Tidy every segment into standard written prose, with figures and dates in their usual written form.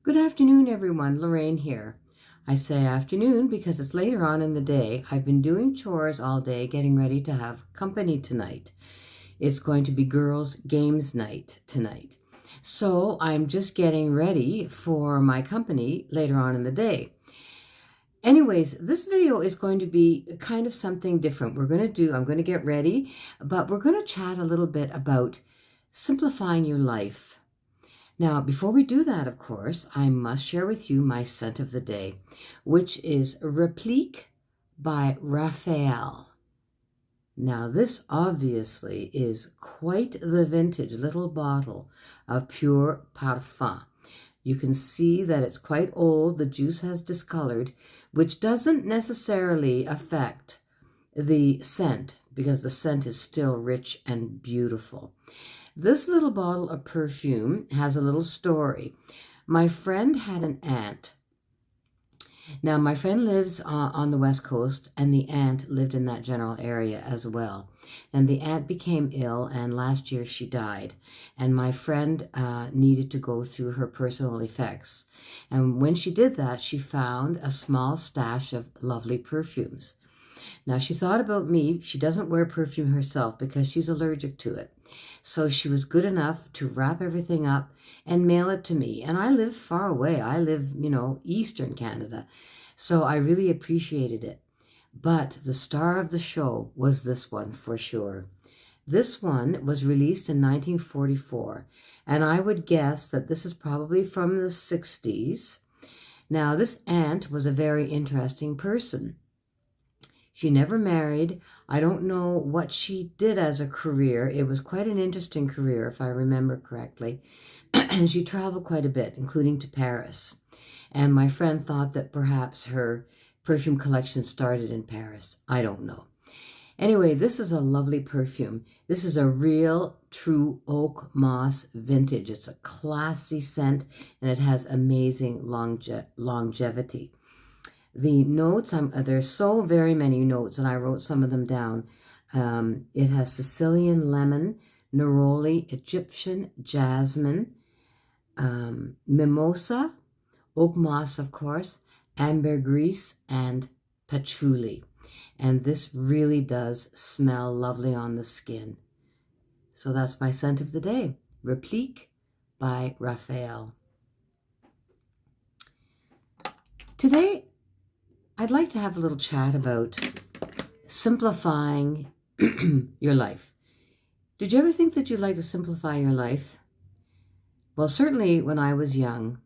Good afternoon, everyone. Lorraine here. I say afternoon because it's later on in the day. I've been doing chores all day, getting ready to have company tonight. It's going to be girls' games night tonight. So I'm just getting ready for my company later on in the day. Anyways, this video is going to be kind of something different. I'm going to get ready, but we're going to chat a little bit about simplifying your life. Now, before we do that, of course, I must share with you my scent of the day, which is Replique by Raphael. Now, this obviously is quite the vintage little bottle of pure parfum. You can see that it's quite old. The juice has discolored, which doesn't necessarily affect the scent because the scent is still rich and beautiful. This little bottle of perfume has a little story. My friend had an aunt. Now, my friend lives on the West Coast, and the aunt lived in that general area as well. And the aunt became ill, and last year she died. And my friend needed to go through her personal effects. And when she did that, she found a small stash of lovely perfumes. Now, she thought about me. She doesn't wear perfume herself because she's allergic to it. So she was good enough to wrap everything up and mail it to me. And I live far away. I live, Eastern Canada. So I really appreciated it. But the star of the show was this one for sure. This one was released in 1944. And I would guess that this is probably from the 60s. Now, this aunt was a very interesting person. She never married. I don't know what she did as a career. It was quite an interesting career, if I remember correctly. And she traveled quite a bit, including to Paris. And my friend thought that perhaps her perfume collection started in Paris. I don't know. Anyway, this is a lovely perfume. This is a real, true oak moss vintage. It's a classy scent, and it has amazing longevity. The notes, there's so very many notes, and I wrote some of them down. It has Sicilian lemon, neroli, Egyptian jasmine, mimosa, oak moss, of course, ambergris, and patchouli. And this really does smell lovely on the skin. So that's my scent of the day, Replique by Raphael. Today, I'd like to have a little chat about simplifying your life. Did you ever think that you'd like to simplify your life? Well, certainly when I was young,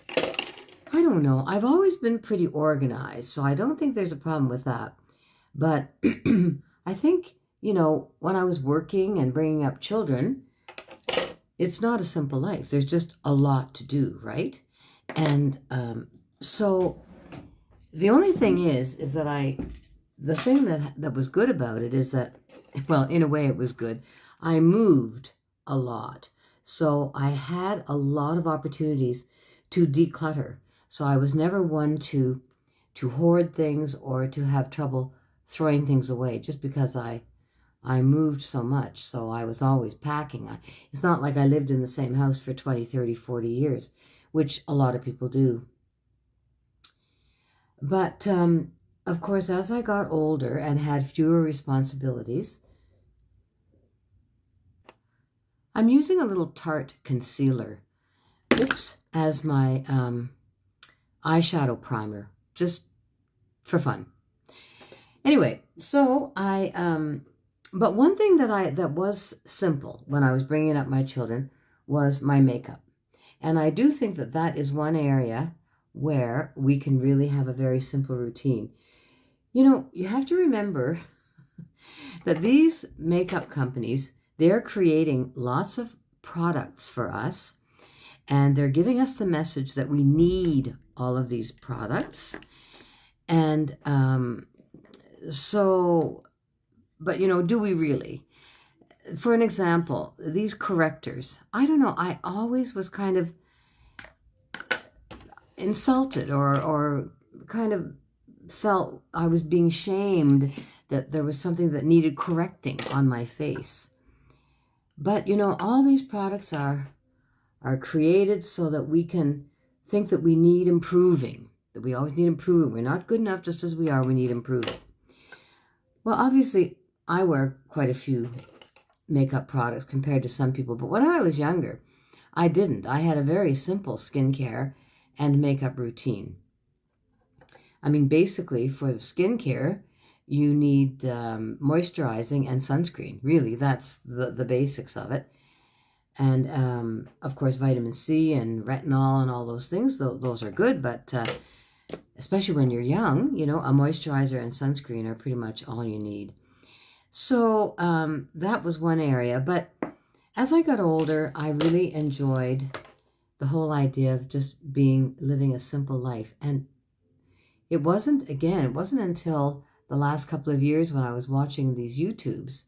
I don't know. I've always been pretty organized, so I don't think there's a problem with that. But I think, when I was working and bringing up children, it's not a simple life. There's just a lot to do, right? And so the only thing is that the thing that was good about it is that, well, in a way it was good. I moved a lot. So I had a lot of opportunities to declutter. So I was never one to hoard things or to have trouble throwing things away just because I moved so much. So I was always packing. It's not like I lived in the same house for 20, 30, 40 years, which a lot of people do. But, of course, as I got older and had fewer responsibilities, I'm using a little Tarte concealer, as my eyeshadow primer, just for fun. Anyway, so but one thing that was simple when I was bringing up my children was my makeup. And I do think that is one area where we can really have a very simple routine. You have to remember that these makeup companies, they're creating lots of products for us, and they're giving us the message that we need all of these products. And but do we really? For an example, these correctors, I don't know, I always was kind of insulted or kind of felt I was being shamed that there was something that needed correcting on my face. But all these products are created so that we can think that we need improving, that we always need improving. We're not good enough just as we are. We need improving. Well, obviously, I wear quite a few makeup products compared to some people, but when I was younger, I didn't. I had a very simple skincare and makeup routine. I mean, basically, for the skincare, you need moisturizing and sunscreen. Really, that's the basics of it. And, of course, vitamin C and retinol and all those things, those are good, but especially when you're young, you know, a moisturizer and sunscreen are pretty much all you need. So that was one area. But as I got older, I really enjoyed the whole idea of just living a simple life. And it wasn't until the last couple of years when I was watching these YouTubes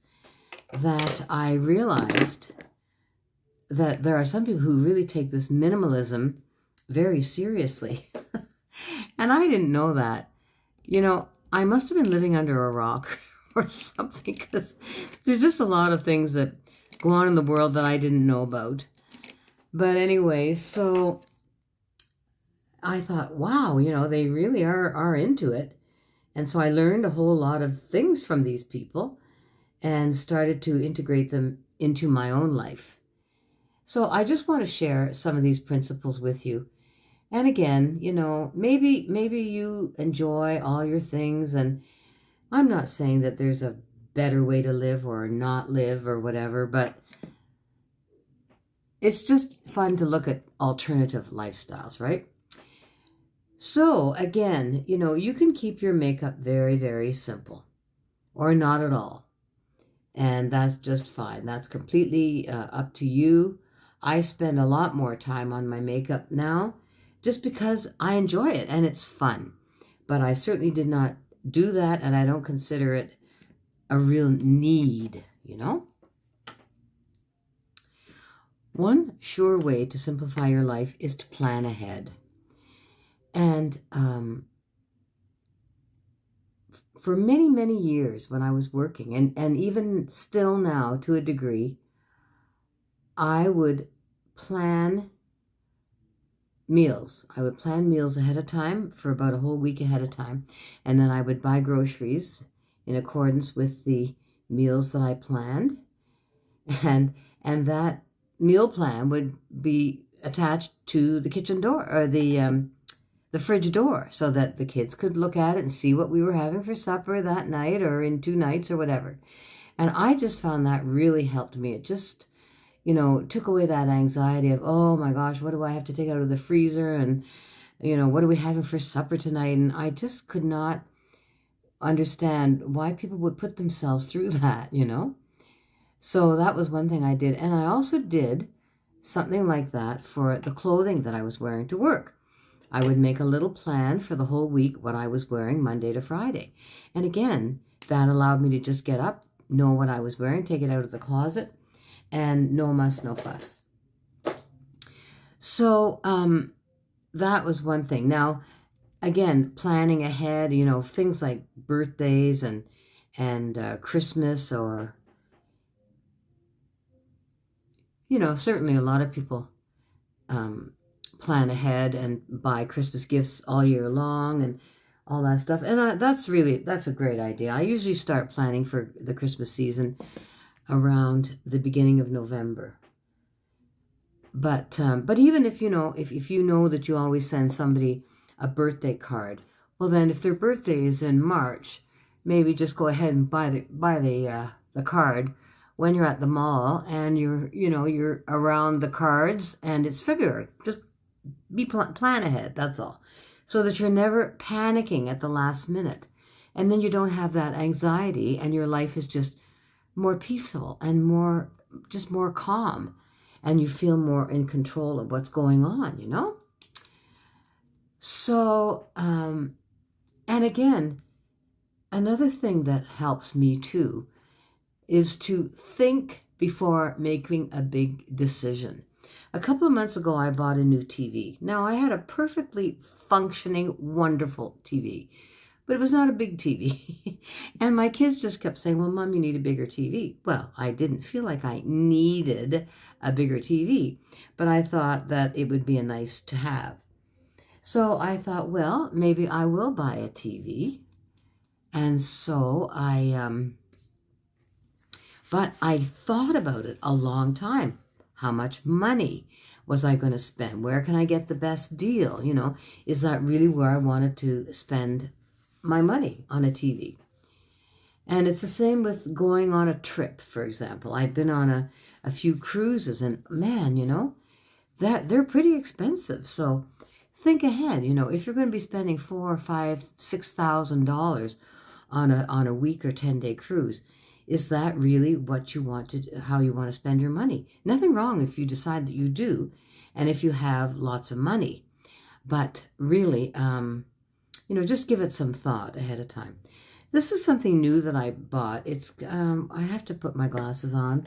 that I realized that there are some people who really take this minimalism very seriously. And I didn't know that. You know, I must have been living under a rock or something, because there's just a lot of things that go on in the world that I didn't know about. But anyway, so I thought, wow, you know, they really are into it. And so I learned a whole lot of things from these people and started to integrate them into my own life. So I just want to share some of these principles with you. And again, you know, maybe you enjoy all your things, and I'm not saying that there's a better way to live or not live or whatever, but it's just fun to look at alternative lifestyles, right? So again, you know, you can keep your makeup very, very simple or not at all. And that's just fine. That's completely up to you. I spend a lot more time on my makeup now just because I enjoy it and it's fun. But I certainly did not do that, and I don't consider it a real need, you know? One sure way to simplify your life is to plan ahead. And for many, many years when I was working, and even still now to a degree, I would plan meals. I would plan meals ahead of time for about a whole week ahead of time. And then I would buy groceries in accordance with the meals that I planned. And that meal plan would be attached to the kitchen door, or the fridge door, so that the kids could look at it and see what we were having for supper that night or in 2 nights or whatever. And I just found that really helped me. It just, you know, took away that anxiety of, oh my gosh, what do I have to take out of the freezer? And, you know, what are we having for supper tonight? And I just could not understand why people would put themselves through that, you know? So that was one thing I did. And I also did something like that for the clothing that I was wearing to work. I would make a little plan for the whole week, what I was wearing Monday to Friday. And again, that allowed me to just get up, know what I was wearing, take it out of the closet, and no muss, no fuss. So that was one thing. Now, again, planning ahead, you know, things like birthdays and Christmas, or, you know, certainly a lot of people plan ahead and buy Christmas gifts all year long and all that stuff. And that's a great idea. I usually start planning for the Christmas season around the beginning of November. But even if you know, if you know that you always send somebody a birthday card, well then if their birthday is in March, maybe just go ahead and buy the card when you're at the mall and you're around the cards and it's February. Just plan ahead, that's all. So that you're never panicking at the last minute. And then you don't have that anxiety and your life is just more peaceful and more calm. And you feel more in control of what's going on, you know? So, and again, another thing that helps me too is to think before making a big decision. A couple of months ago, I bought a new TV. Now, I had a perfectly functioning, wonderful TV, but it was not a big TV. And my kids just kept saying, well, Mom, you need a bigger TV. Well, I didn't feel like I needed a bigger TV, but I thought that it would be a nice to have. So I thought, well, maybe I will buy a TV. And so but I thought about it a long time. How much money was I going to spend? Where can I get the best deal? You know, is that really where I wanted to spend my money on a TV? And it's the same with going on a trip, for example. I've been on a few cruises, and man, you know, that they're pretty expensive. So think ahead. You know, if you're going to be spending $4,000 or $5,000, $6,000 on a week or 10-day cruise, is that really what you want to, how you want to spend your money? Nothing wrong if you decide that you do, and if you have lots of money. But really, you know, just give it some thought ahead of time. This is something new that I bought. It's I have to put my glasses on.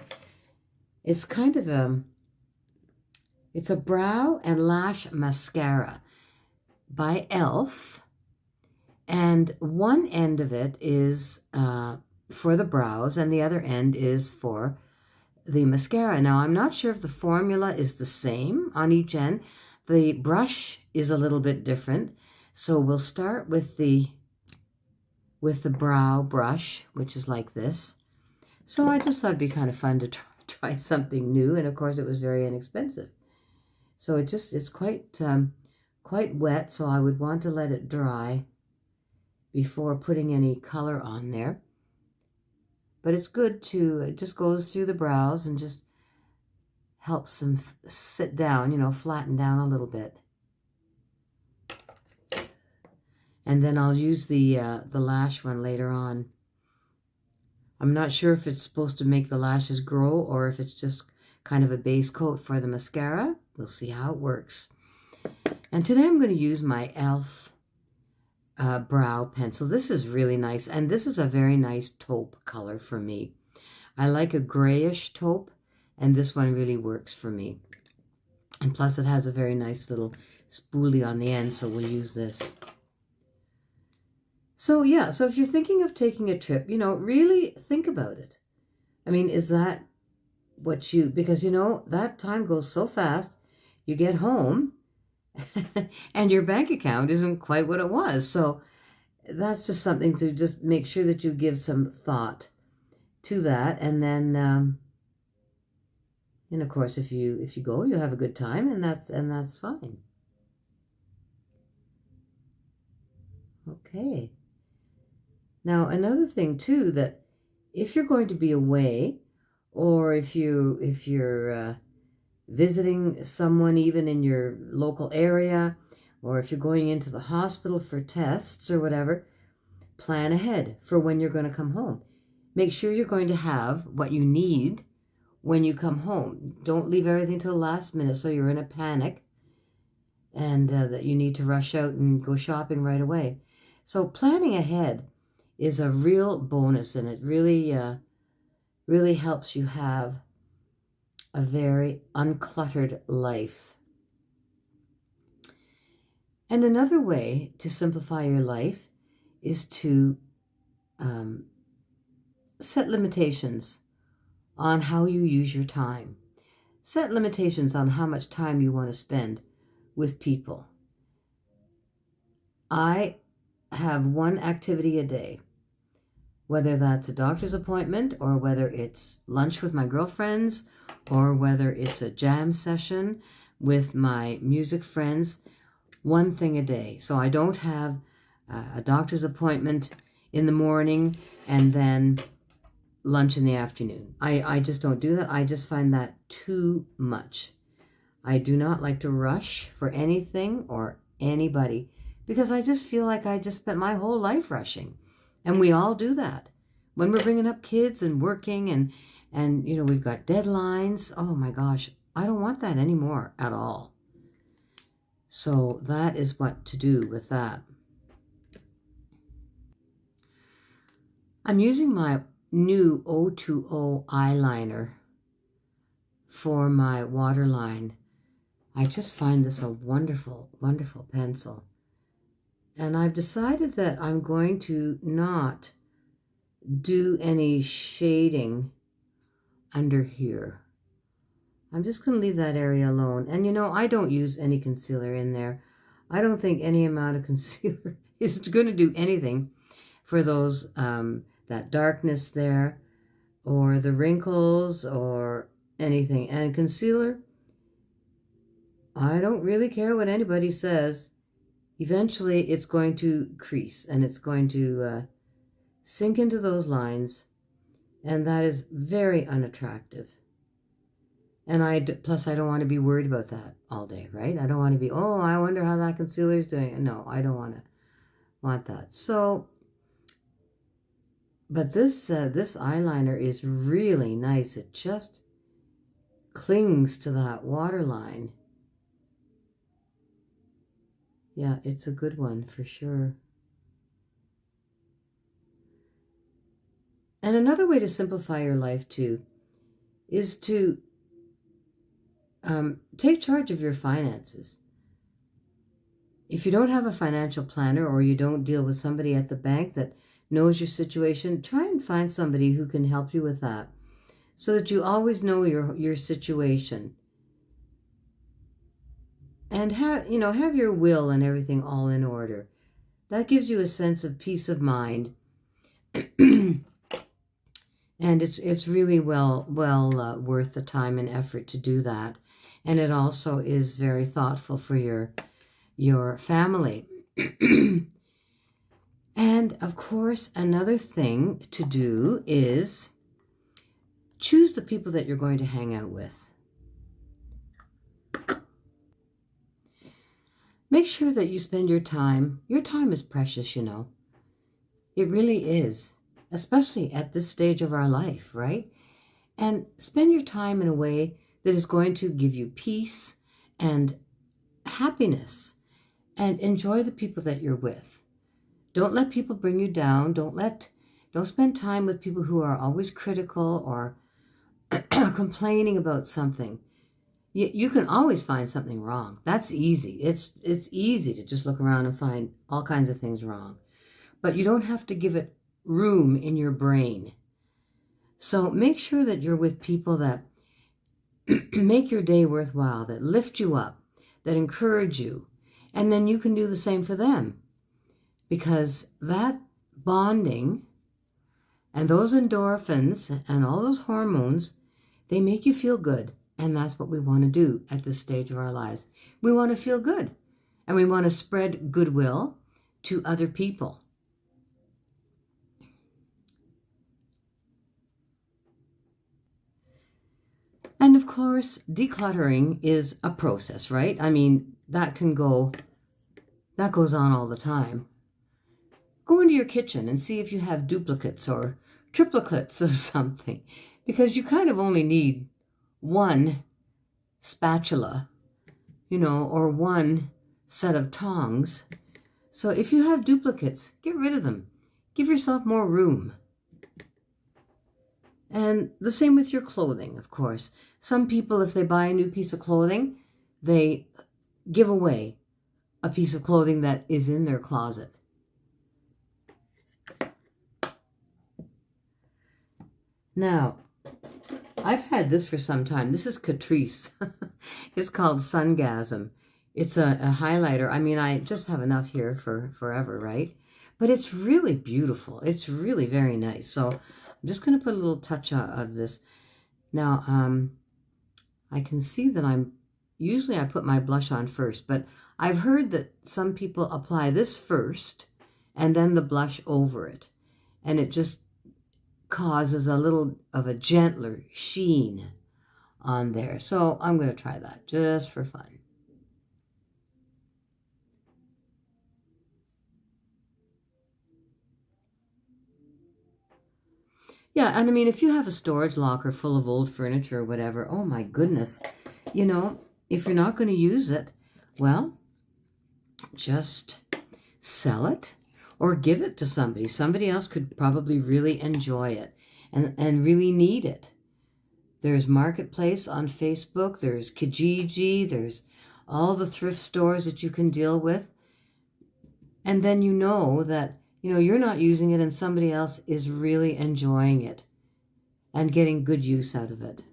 It's kind of it's a brow and lash mascara by e.l.f. And one end of it is for the brows, and the other end is for the mascara. Now, I'm not sure if the formula is the same on each end. The brush is a little bit different. So we'll start with the brow brush, which is like this. So I just thought it'd be kind of fun to try something new, and of course it was very inexpensive. So it's quite wet, so I would want to let it dry before putting any color on there. But it's good to, it just goes through the brows and just helps them sit down, you know, flatten down a little bit. And then I'll use the lash one later on. I'm not sure if it's supposed to make the lashes grow or if it's just kind of a base coat for the mascara. We'll see how it works. And today I'm going to use my e.l.f. Brow pencil. This is really nice, and this is a very nice taupe color for me. I like a grayish taupe, and this one really works for me. And plus it has a very nice little spoolie on the end, so we'll use this. So yeah, so if you're thinking of taking a trip, you know, really think about it. I mean, is that what you, because you know, that time goes so fast, you get home, and your bank account isn't quite what it was. So that's just something to just make sure that you give some thought to that. And then, and of course, if you go, you have a good time, and that's fine. Okay. Now, another thing too, that if you're going to be away, or if you're visiting someone even in your local area, or if you're going into the hospital for tests or whatever, plan ahead for when you're going to come home. Make sure you're going to have what you need when you come home. Don't leave everything till the last minute so you're in a panic and that you need to rush out and go shopping right away. So planning ahead is a real bonus, and it really helps you have a very uncluttered life. And another way to simplify your life is to set limitations on how you use your time. Set limitations on how much time you want to spend with people. I have one activity a day, whether that's a doctor's appointment, or whether it's lunch with my girlfriends, or whether it's a jam session with my music friends. One thing a day. So I don't have a doctor's appointment in the morning and then lunch in the afternoon. I just don't do that. I just find that too much. I do not like to rush for anything or anybody, because I just feel like I just spent my whole life rushing. And we all do that. When we're bringing up kids and working and you know, we've got deadlines. Oh my gosh, I don't want that anymore at all. So that is what to do with that. I'm using my new O2O eyeliner for my waterline. I just find this a wonderful, wonderful pencil. And I've decided that I'm going to not do any shading under here. I'm just going to leave that area alone. And you know, I don't use any concealer in there. I don't think any amount of concealer is going to do anything for those, that darkness there, or the wrinkles, or anything. And concealer, I don't really care what anybody says. Eventually, it's going to crease, and it's going to sink into those lines, and that is very unattractive. And plus, I don't want to be worried about that all day, right? I don't want to be, oh, I wonder how that concealer is doing. No, I don't want that. So, but this eyeliner is really nice. It just clings to that waterline. Yeah, it's a good one for sure. And another way to simplify your life too is to take charge of your finances. If you don't have a financial planner, or you don't deal with somebody at the bank that knows your situation, try and find somebody who can help you with that, so that you always know your situation. And have your will and everything all in order. That gives you a sense of peace of mind. And it's really well worth the time and effort to do that. And it also is very thoughtful for your family. And of course, another thing to do is choose the people that you're going to hang out with. Make sure that you spend your time. Your time is precious, you know. It really is, especially at this stage of our life, right? And spend your time in a way that is going to give you peace and happiness, and enjoy the people that you're with. Don't let people bring you down. Don't spend time with people who are always critical or complaining about something. You can always find something wrong. That's easy. It's easy to just look around and find all kinds of things wrong. But you don't have to give it room in your brain. So make sure that you're with people that make your day worthwhile, that lift you up, that encourage you. And then you can do the same for them. Because that bonding and those endorphins and all those hormones, they make you feel good. And that's what we want to do at this stage of our lives. We want to feel good. And we want to spread goodwill to other people. And of course, decluttering is a process, right? I mean, that goes on all the time. Go into your kitchen and see if you have duplicates or triplicates of something, because you kind of only need one spatula, or one set of tongs. So if you have duplicates, get rid of them. Give yourself more room. And the same with your clothing, of course. Some people, if they buy a new piece of clothing, they give away a piece of clothing that is in their closet. Now, I've had this for some time. This is Catrice. It's called Sungasm. It's a highlighter. I mean, I just have enough here for forever, right? But it's really beautiful. It's really very nice. So I'm just going to put a little touch of this. Now, I can see that usually I put my blush on first, but I've heard that some people apply this first and then the blush over it. And it just causes a little of a gentler sheen on there. So I'm going to try that just for fun. Yeah, and I mean, if you have a storage locker full of old furniture or whatever, oh my goodness, if you're not going to use it, well, just sell it or give it to somebody. Somebody else could probably really enjoy it and really need it. There's Marketplace on Facebook. There's Kijiji. There's all the thrift stores that you can deal with. And then you know that, you're not using it and somebody else is really enjoying it and getting good use out of it.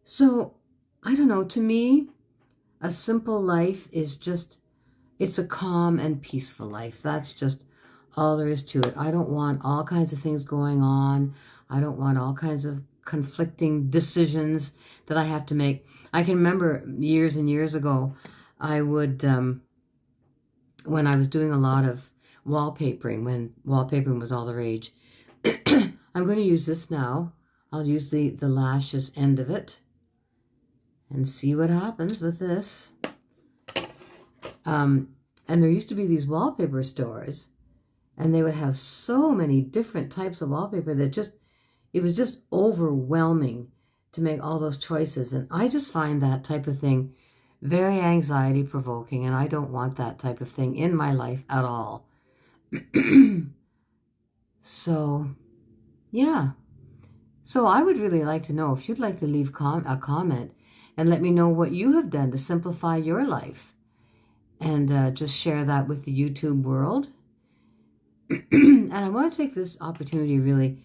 So, I don't know, to me, a simple life is just, it's a calm and peaceful life. That's just all there is to it. I don't want all kinds of things going on. I don't want all kinds of conflicting decisions that I have to make. I can remember years and years ago, I would, when I was doing a lot of wallpapering, when wallpapering was all the rage. I'm going to use this now. I'll use the lashes end of it and see what happens with this. And there used to be these wallpaper stores, and they would have so many different types of wallpaper that it was just overwhelming to make all those choices. And I just find that type of thing very anxiety provoking, and I don't want that type of thing in my life at all. So, yeah. So I would really like to know if you'd like to leave a comment and let me know what you have done to simplify your life, and just share that with the YouTube world. And I want to take this opportunity really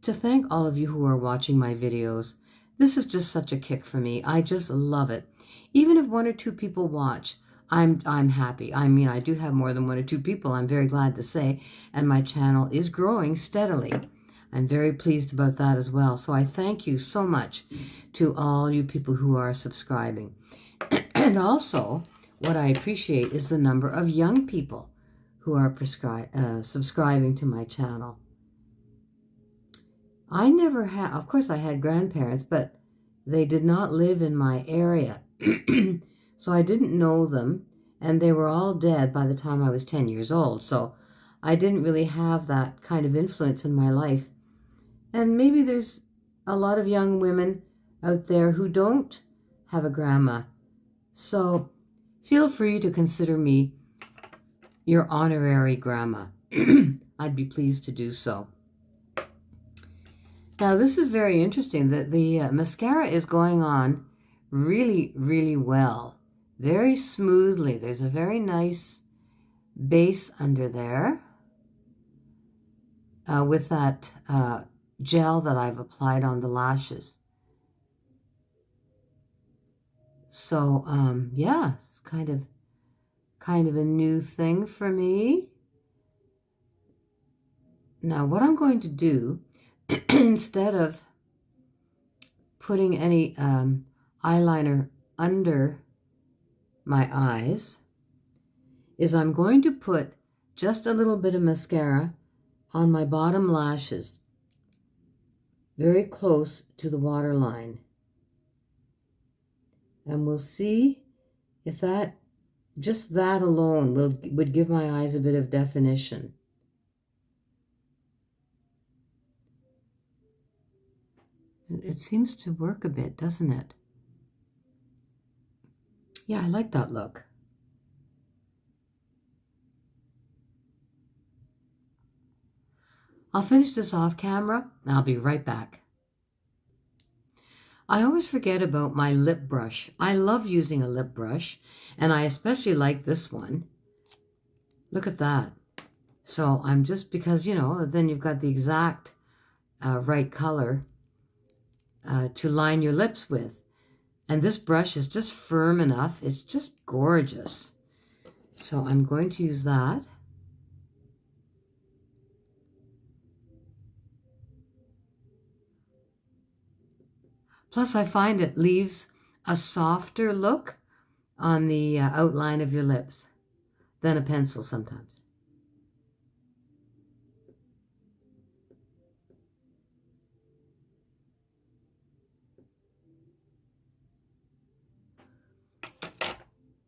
to thank all of you who are watching my videos. This is just such a kick for me. I just love it. Even if 1 or 2 people watch, I'm happy. I mean, I do have more than 1 or 2 people, I'm very glad to say, and my channel is growing steadily. I'm very pleased about that as well. So I thank you so much to all you people who are subscribing. And also, what I appreciate is the number of young people who are subscribing to my channel. I never had, of course I had grandparents, but they did not live in my area. So I didn't know them, and they were all dead by the time I was 10 years old. So I didn't really have that kind of influence in my life. And maybe there's a lot of young women out there who don't have a grandma. So feel free to consider me your honorary grandma. I'd be pleased to do so. Now, this is very interesting that the mascara is going on really, really well. Very smoothly. There's a very nice base under there with that gel that I've applied on the lashes. So, yeah, it's kind of a new thing for me. Now, what I'm going to do, instead of putting any eyeliner under my eyes, is I'm going to put just a little bit of mascara on my bottom lashes, very close to the waterline. And we'll see if that, just that alone, would give my eyes a bit of definition. It seems to work a bit, doesn't it? Yeah, I like that look. I'll finish this off camera, and I'll be right back. I always forget about my lip brush. I love using a lip brush, and I especially like this one. Look at that. So I'm just, because, you know, then you've got the exact right color to line your lips with. And this brush is just firm enough. It's just gorgeous. So I'm going to use that. Plus, I find it leaves a softer look on the outline of your lips than a pencil sometimes.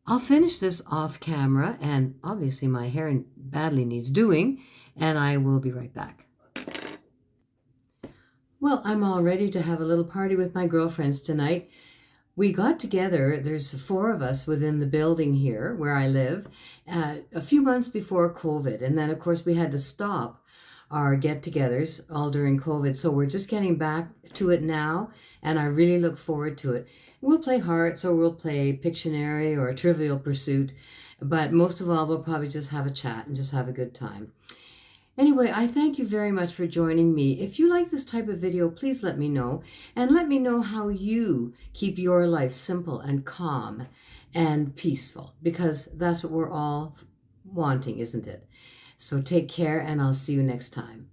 I'll finish this off camera, and obviously my hair badly needs doing, and I will be right back. Well, I'm all ready to have a little party with my girlfriends tonight. We got together, there's 4 of us within the building here where I live, a few months before COVID. And then, of course, we had to stop our get-togethers all during COVID. So we're just getting back to it now, and I really look forward to it. We'll play hearts, or we'll play Pictionary or Trivial Pursuit. But most of all, we'll probably just have a chat and just have a good time. Anyway, I thank you very much for joining me. If you like this type of video, please let me know. And let me know how you keep your life simple and calm and peaceful, because that's what we're all wanting, isn't it? So take care, and I'll see you next time.